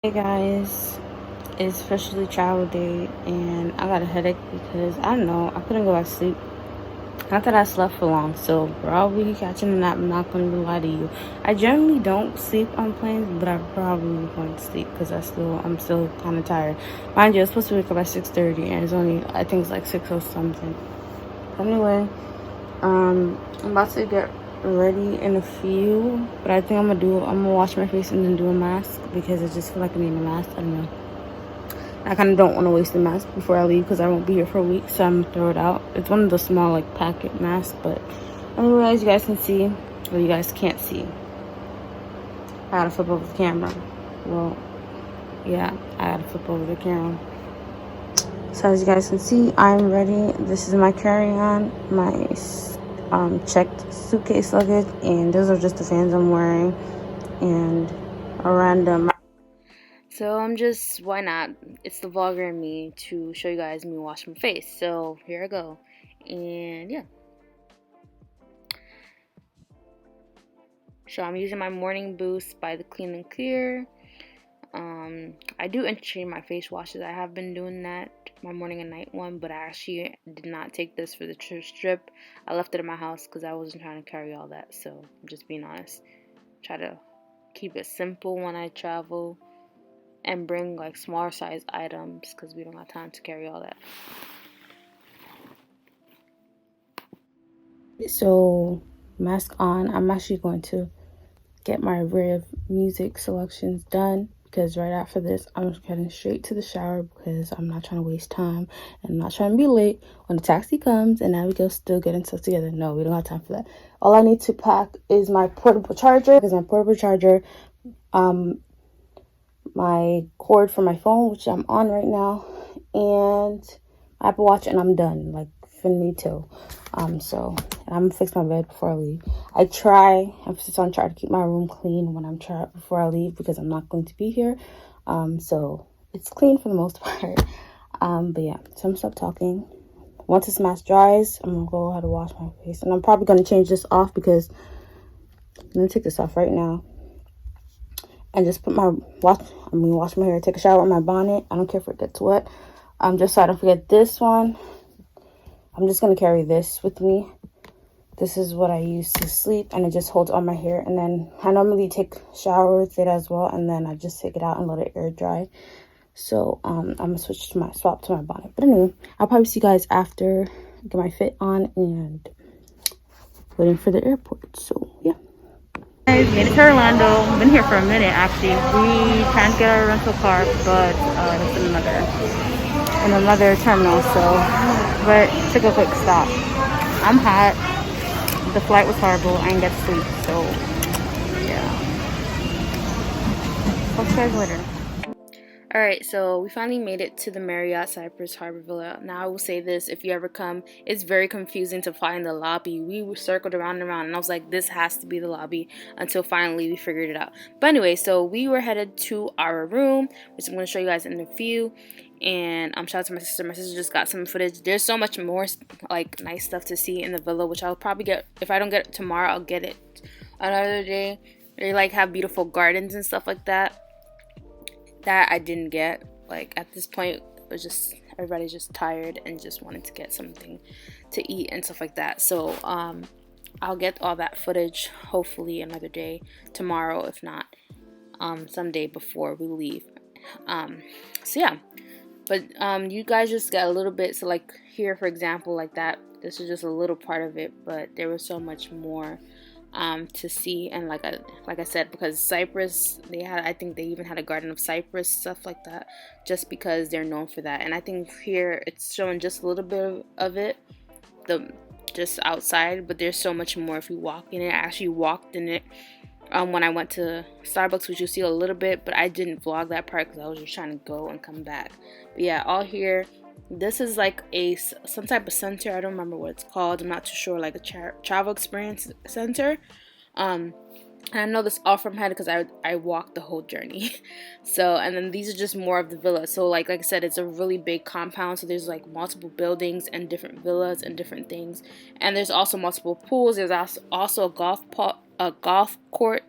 Hey guys, it's officially travel day and I got a headache because I don't know, I couldn't go back to sleep. Not that I slept for long, so probably catching a nap. I'm not going to lie to you. I generally don't sleep on planes, but I probably going to sleep because I'm still kind of tired. Mind you, I'm supposed to wake up at 6:30 and it's only, I think it's like 6 or something. Anyway, I'm about to get ready in a few, but I think I'm gonna wash my face and then do a mask because I just feel like I need a mask. I don't know. I kind of don't want to waste the mask before I leave because I won't be here for a week, so I'm gonna throw it out. It's one of the small like packet masks, but anyway, as you guys can see, or you guys can't see, I gotta flip over the camera. Well, yeah, I gotta flip over the camera. So as you guys can see, I'm ready. This is my carry-on, my checked suitcase luggage, and those are just the fans I'm wearing, and a random. So why not? It's the vlogger in me to show you guys me wash my face. So here I go, and yeah. So I'm using my Morning Boost by the Clean and Clear. I do interchange my face washes. I have been doing that, my morning and night one, but I actually did not take this for the church trip. I left it in my house because I wasn't trying to carry all that. So I'm just being honest. Try to keep it simple when I travel and bring like smaller size items because we don't have time to carry all that. So mask on. I'm actually going to get my array of music selections done because right after this I'm heading straight to the shower because I'm not trying to waste time and I'm not trying to be late when the taxi comes and now we go still getting stuff together. No, we don't have time for that. All I need to pack is my portable charger, my cord for my phone, which I'm on right now, and my Apple Watch, and I'm done. Like finito. So and I'm gonna fix my bed before I leave. Emphasis on try to keep my room clean when before I leave because I'm not going to be here. So it's clean for the most part. But yeah, so I'm gonna stop talking. Once this mask dries, I'm gonna go ahead and wash my face, and I'm probably gonna change this off because I'm gonna take this off right now. And just wash my hair, take a shower with my bonnet. I don't care if it gets wet. Just so I don't forget this one. I'm just gonna carry this with me. This is what I use to sleep, and it just holds all my hair. And then I normally take a shower with it as well, and then I just take it out and let it air dry. So I'm gonna swap to my bonnet. But anyway, I'll probably see you guys after I get my fit on and waiting for the airport. So yeah. Guys, made it to Orlando. Been here for a minute actually. We can't get our rental car, but it's in another terminal. But took a quick stop. I'm hot. The flight was horrible. I didn't get to sleep. So yeah. Talk to you guys later. Alright, so we finally made it to the Marriott Cypress Harbour Villa. Now I will say this, if you ever come, it's very confusing to find the lobby. We circled around and around and I was like, this has to be the lobby until finally we figured it out. But anyway, so we were headed to our room, which I'm going to show you guys in a few. And shout out to my sister. My sister just got some footage. There's so much more like nice stuff to see in the villa, which I'll probably get. If I don't get it tomorrow, I'll get it another day. They like have beautiful gardens and stuff like that I didn't get. Like at this point, it was just everybody's just tired and just wanted to get something to eat and stuff like that. So I'll get all that footage hopefully another day, tomorrow if not someday before we leave. So yeah, but you guys just get a little bit. So like here for example, like that, this is just a little part of it, but there was so much more to see. And like I said, because Cypress, I think they even had a garden of Cypress, stuff like that, just because they're known for that. And I think here it's showing just a little bit of it, just outside, but there's so much more if you walk in it. I actually walked in it when I went to Starbucks, which you'll see a little bit, but I didn't vlog that part because I was just trying to go and come back. But yeah, all here. This is like some type of center. I don't remember what it's called. I'm not too sure. Like a travel experience center. And I know this all from head because I walked the whole journey. So, and then these are just more of the villas. So like I said, it's a really big compound. So there's like multiple buildings and different villas and different things. And there's also multiple pools. There's also a golf court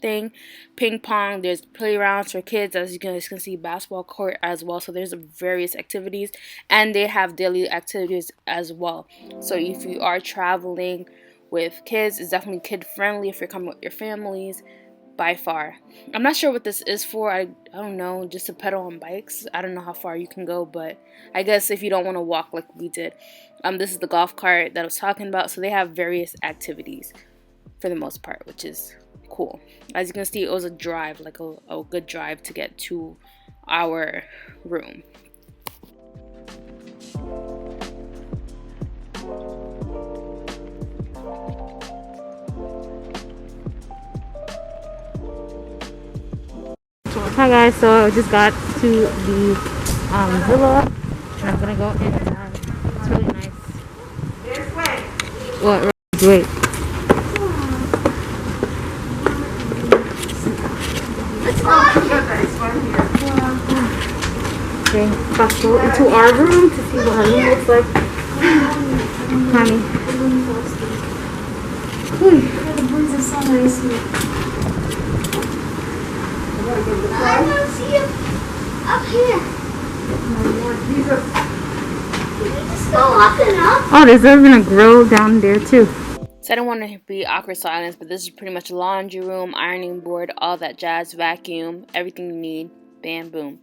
thing. Ping pong, there's playgrounds for kids, as you guys can see, basketball court as well. So there's various activities, and they have daily activities as well. So if you are traveling with kids, it's definitely kid friendly if you're coming with your families. By far, I'm not sure what this is for. I don't know, just to pedal on bikes. I don't know how far you can go, but I guess if you don't want to walk like we did. This is the golf cart that I was talking about. So they have various activities for the most part, which is cool. As you can see, it was a drive, like a good drive to get to our room. Hi guys, so I just got to the villa, and I'm gonna go inside. It's really nice. This way. What? Wait. Okay, let's go into our room to see what our room looks like. Honey. The breeze is so nice here. I don't see you up here. Can you just go up and up? Oh, there's even a grill down there too. So I don't want to be awkward silence, but this is pretty much laundry room, ironing board, all that jazz, vacuum, everything you need. Bam, boom.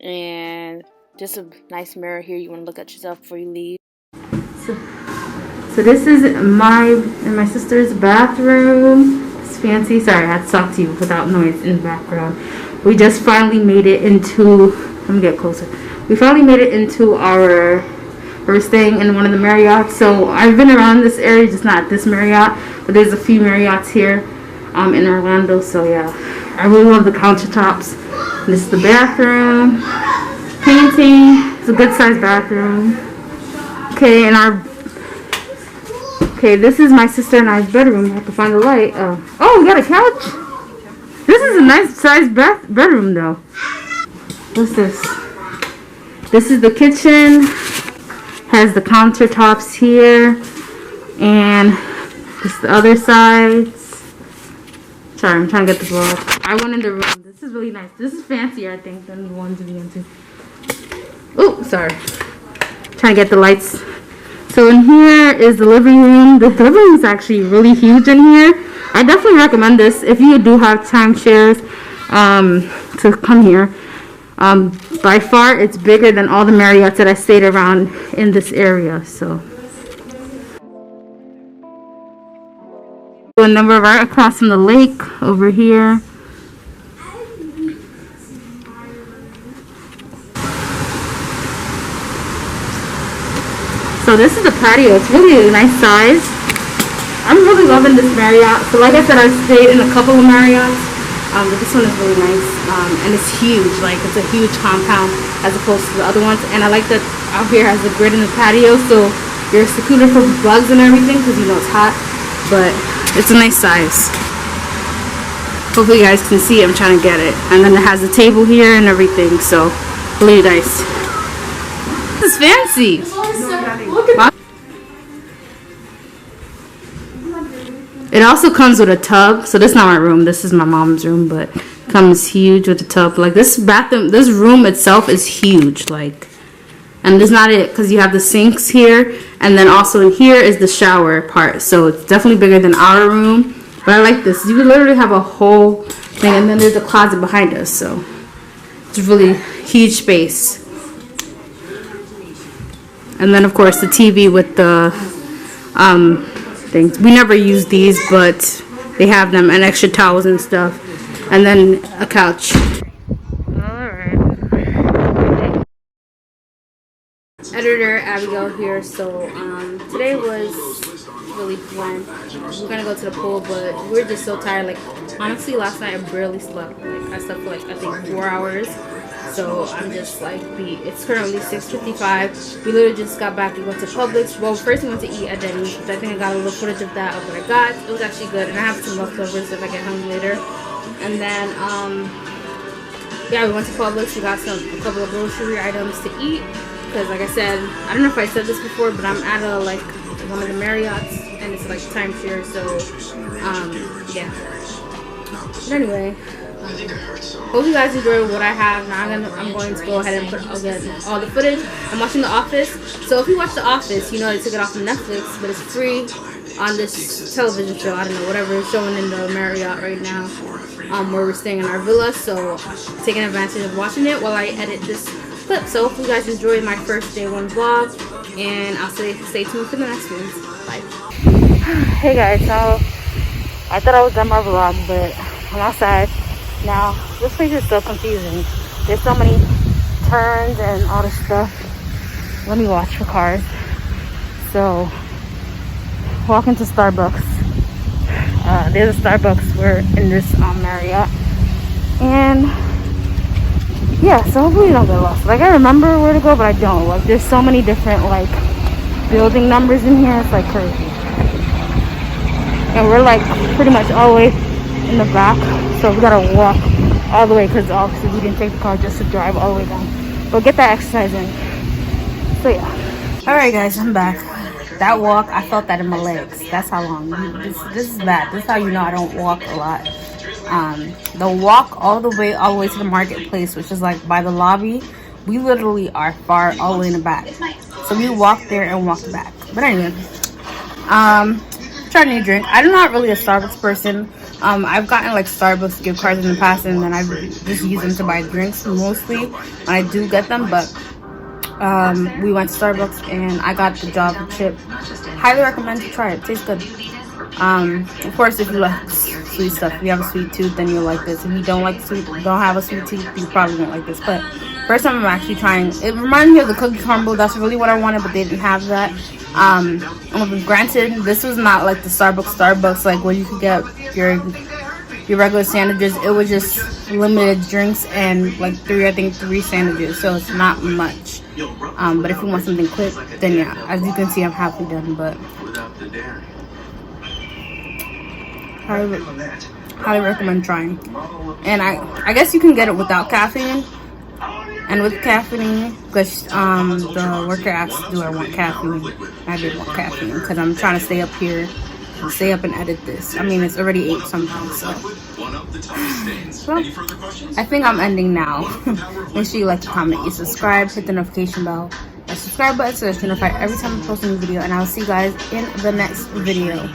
And just a nice mirror here. You want to look at yourself before you leave. So this is my and my sister's bathroom. It's fancy. Sorry, I had to talk to you without noise in the background. We just finally made it into, let me get closer. We finally made it into we're staying in one of the Marriotts. So I've been around this area, just not this Marriott, but there's a few Marriotts here in Orlando. So yeah, I really love the countertops. This is the bathroom, painting. It's a good sized bathroom. Okay, this is my sister and I's bedroom. I have to find the light. Oh, we got a couch. This is a nice sized bedroom though. What's this? This is the kitchen. Has the countertops here, and this is the other sides. Sorry, I'm trying to get the vlog. I went in the room. This is really nice. This is fancier, I think, than the ones we went to. Oh, sorry. Trying to get the lights. So in here is the living room. The living room is actually really huge in here. I definitely recommend this if you do have timeshares to come here. By far, it's bigger than all the Marriotts that I stayed around in this area. So, and then we're right across from the lake over here. So this is the patio. It's really a nice size. I'm really loving this Marriott. So like I said, I've stayed in a couple of Marriotts. But this one is really nice, and it's huge. Like, it's a huge compound as opposed to the other ones. And I like that out here has a grid in the patio, so you're secluded from bugs and everything because you know it's hot. But it's a nice size. Hopefully you guys can see it. I'm trying to get it. And then it has a table here and everything, so really nice. This is fancy. It also comes with a tub. So this is not my room. This is my mom's room, but it comes huge with a tub. Like, this bathroom, this room itself is huge. Like, and that's not it, because you have the sinks here, and then also in here is the shower part. So it's definitely bigger than our room. But I like this. You literally have a whole thing, and then there's a closet behind us. So it's really huge space. And then of course the TV with the things. We never use these, but they have them, and extra towels and stuff, and then a couch. Alright. Editor Abigail here. So today was really fun. We're gonna go to the pool, but we're just so tired. Like, honestly, last night I barely slept. Like, I slept for like, I think 4 hours. So I'm just like beat. It's currently 6:55. We literally just got back. We went to Publix. Well, first we went to eat at Denny's, which I think I got a little footage of that of what I got. It was actually good, and I have some leftovers if I get hungry later. And then yeah, we went to Publix. We got a couple of grocery items to eat because, like I said, I don't know if I said this before, but I'm at a like one of the Marriotts, and it's like timeshare. So yeah. But anyway, hope you guys enjoyed what I have. Now I'm going to go ahead and I'll get all the footage. I'm watching The Office. So if you watch The Office, you know they took it off of Netflix, but it's free on this television show. I don't know, whatever is showing in the Marriott right now, where we're staying in our villa. So taking advantage of watching it while I edit this clip. So hope you guys enjoyed my first day one vlog, and I'll stay tuned for the next ones. Bye. Hey guys, so I thought I was done my vlog, but I'm outside now. This place is so confusing. There's so many turns and all this stuff. Let me watch for cars. So walking to Starbucks. There's a Starbucks. We're in this Marriott, and yeah, so hopefully you don't get lost. Like, I remember where to go, but I don't. Like, there's so many different like building numbers in here. It's like crazy. And we're like pretty much all the way in the back, so we gotta walk all the way because obviously we didn't take the car just to drive all the way down. But get that exercise in. So yeah. All right, guys, I'm back. That walk, I felt that in my legs. That's how long. This is bad. This is how you know I don't walk a lot. The walk all the way to the marketplace, which is like by the lobby, we literally are far all the way in the back. So we walked there and walked back. But anyway, trying a new drink. I'm not really a Starbucks person. I've gotten like Starbucks gift cards in the past, and then I just use them to buy drinks mostly when I do get them. But we went to Starbucks and I got the Java chip. Highly recommend to try it. Tastes good. Of course, if you like sweet stuff, if you have a sweet tooth, then you'll like this. If you don't have a sweet tooth, you probably won't like this. But first time I'm actually trying. It reminded me of the cookie crumble. That's really what I wanted, but they didn't have that. Granted, this was not like the Starbucks like where you could get your regular sandwiches. It was just limited drinks and like three sandwiches, so it's not much. But if you want something quick, then yeah, as you can see, I'm halfway done. But highly recommend trying. And I guess you can get it without caffeine and with caffeine, because the worker asked, do I want caffeine? I did want caffeine because I'm trying to stay up here, stay up and edit this. I mean, it's already 8 something, so well, I think I'm ending now. Make sure you like, comment, you subscribe, hit the notification bell, the subscribe button so that you're notified every time I post a new video, and I'll see you guys in the next video.